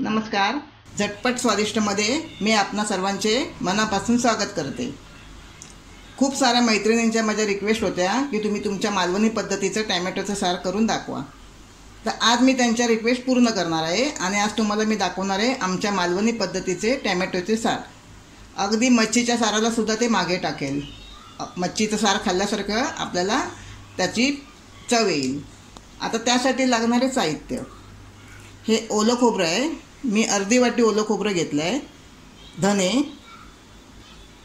नमस्कार. झटपट स्वादिष्टमध्ये मी आपणा सर्वांचे मनापासून स्वागत करते. खूप साऱ्या मैत्रिणींच्या माझ्या रिक्वेस्ट होत्या की तुम्ही तुमच्या मालवणी पद्धतीचं टॅमॅटोचं सार करून दाखवा. तर आज मी त्यांच्या रिक्वेस्ट पूर्ण करणार आहे आणि आज तुम्हाला मी दाखवणार आहे आमच्या मालवणी पद्धतीचे टॅमॅटोचे सार. अगदी मच्छीच्या साराला सुद्धा ते मागे टाकेल. मच्छीचं सार खाल्ल्यासारखं आपल्याला त्याची चव येईल. आता त्यासाठी लागणारे साहित्य, हे ओलं खोबरं आहे. मी अर्धी वाटी ओलं खोबरं घेतलं आहे. धने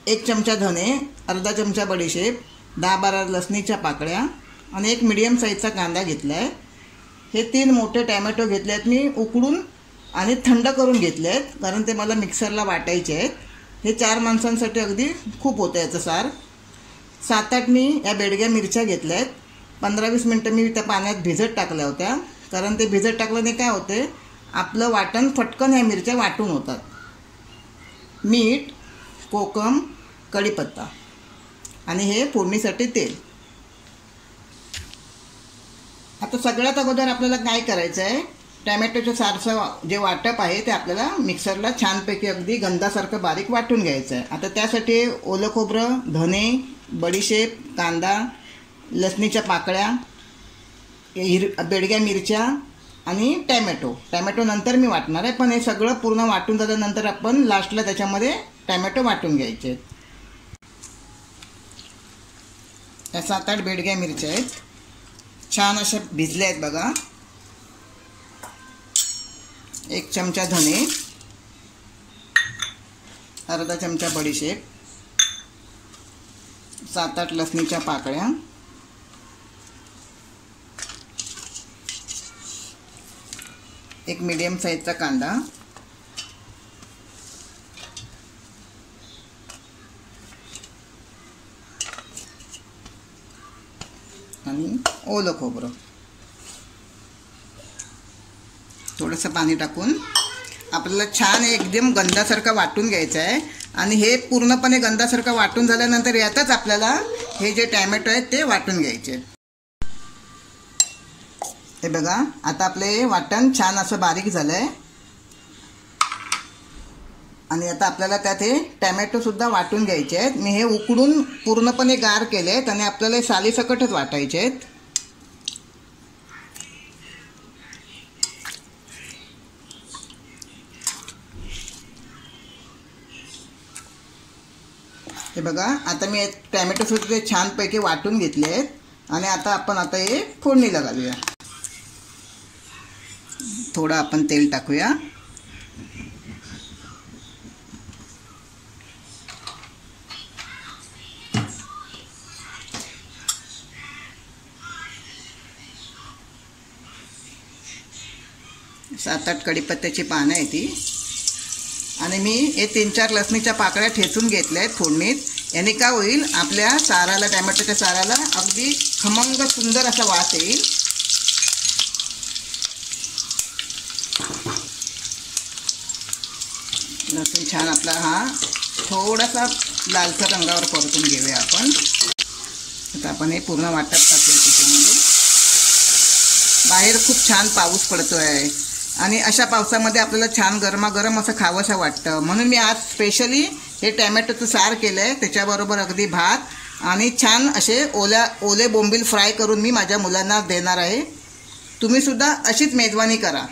1 चमचा धने, अर्धा चमचा बडीशेप, 10-12 लसणीच्या पाकळ्या आणि एक मीडियम साईजचा कांदा घेतला आहे. हे 3 मोठे टॅमॅटो घेतले आहेत मी उकडून आणि थंड करून घेतले आहेत, कारण ते मला मिक्सरला वाटायचे आहेत. हे 4 माणसांसाठी अगदी खूप होतं याचं सार. 7-8 मी या बेडग्या मिरच्या घेतल्या आहेत. 15-20 मिनटं मी त्या पाण्यात भिजत टाकल्या होत्या, कारण ते भिजत टाकल्याने काय होते, आपलं वाटण फटकन ह्या मिरच्या वाटून होतात. मीठ, कोकम, कढीपत्ता आणि हे फोडणीसाठी तेल. आता सगळ्यात अगोदर आपल्याला काय करायचं आहे, टॅमॅटोच्या सारचं जे वाटप आहे ते आपल्याला मिक्सरला छानपैकी अगदी गंधासारखं बारीक वाटून घ्यायचं आहे. आता त्यासाठी ओलं खोबरं, धने, बडीशेप, कांदा, लसणीच्या पाकळ्या, बेडग्या मिरच्या आणि टॅमॅटो नंतर मी वाटणार आहे, पण हे सगळं पूर्ण वाटून झाल्यानंतर आपण लास्टला त्याच्यामध्ये टॅमॅटो वाटून घ्यायचे आहेत. या 7-8 बेडग्या मिरच्या आहेत, छान अशा भिजल्या आहेत बघा. 1 चमचा धने, अर्धा चमचा बडीशेप, 7-8 लसणीच्या पाकळ्या, एक मीडियम साईजचा कांदा आणि ओलं खोबरं. थोडंसं पाणी टाकून आपल्याला छान एकदम गंधासारखं वाटून घ्यायचं आहे. आणि हे पूर्णपणे गंधासारखं वाटून झाल्यानंतर यातच आपल्याला हे जे टॅमॅटो आहेत ते वाटून घ्यायचे आहेत. हे बघा, आता आपले वाटण छान असं बारीक झालं आहे. आणि आता आपल्याला त्यात हे टॅमॅटोसुद्धा वाटून घ्यायचे आहेत. मी हे उकडून पूर्णपणे गार केले आहेत आणि आपल्याला सालीसकटच वाटायचे आहेत. हे बघा, आता मी टॅमॅटोसुद्धा छानपैकी वाटून घेतले आहेत आणि आता हे फोडणीला घालूया. थोडं आपण तेल टाकूया. सात 8 कढीपत्त्याची पानं आहे ती. आणि मी हे 3-4 लसणीच्या पाकळ्या ठेचून घेतल्या आहेत फोडणीत. याने काय होईल, आपल्या साराला, टॅमॅटोच्या साराला अगदी खमंग सुंदर असा वास येईल. लसूण छान आपला हा थोडासा लालसर रंगावर परतून घेऊया आपण. आता आपण हे पूर्ण वाटप टाकूया त्याच्यामध्ये. बाहेर खूप छान पाऊस पडतो आहे आणि अशा पावसामध्ये आपल्याला छान गरमागरम असं खावंसं वाटतं, म्हणून मी आज स्पेशली हे टॅमॅटोचं सार केलं आहे. त्याच्याबरोबर अगदी भात आणि छान असे ओले बोंबील फ्राय करून मी माझ्या मुलांना देणार आहे. तुम्हीसुद्धा अशीच मेजवानी करा.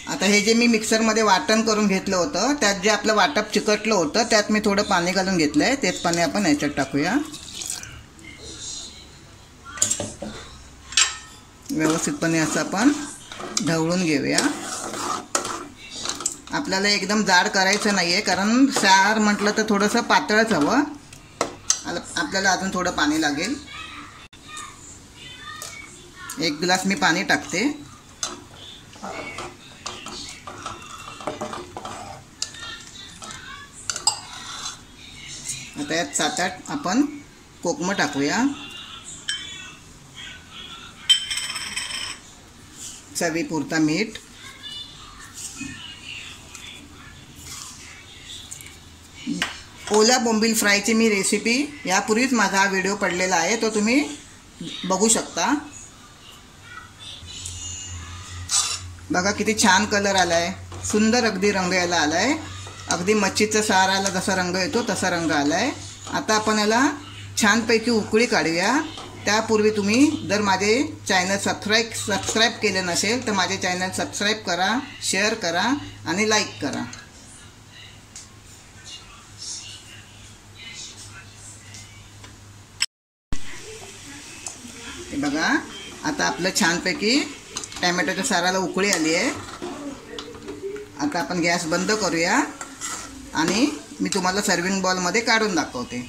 आता हे जे मी मिक्सरमध्ये वाटण करून घेतलं होतं, त्यात जे आपलं वाटप चिकटलं होतं त्यात मी थोडं पाणी घालून घेतलं आहे. तेच पाणी आपण याच्यात टाकूया. व्यवस्थितपणे असं आपण ढवळून घेऊया. आपल्याला एकदम जाड करायचं नाही आहे, कारण सार म्हटलं तर थोडंसं पातळच हवं. आपल्याला अजून थोडं पाणी लागेल. 1 ग्लास मी पाणी टाकते. आता यात 7-8 आपण कोकमं टाकूया. चवीपुरता मीठ, ओला बोंबील फ्रायची मी रेसिपी यापूर्वीच माझा हा व्हिडिओ पडलेला आहे, तो तुम्ही बघू शकता. बघा किती छान कलर आला आहे, सुंदर अगदी रंग यायला आला आहे. अगदी मच्छीचा साराला जसा रंग येतो तसा रंग आला आहे. आता आपण याला छानपैकी उकळी काढूया. त्यापूर्वी तुम्ही जर माझे चॅनल सबस्क्राईब केले नसेल तर माझे चॅनल सबस्क्राईब करा, शेअर करा आणि लाईक करा. हे बघा आता आपलं छानपैकी टॅमॅटोच्या साराला उकळी आली आहे. आता आपण गॅस बंद करूया आणि मी तुम्हाला सर्विंग बॉलमध्ये काढून दाखवते.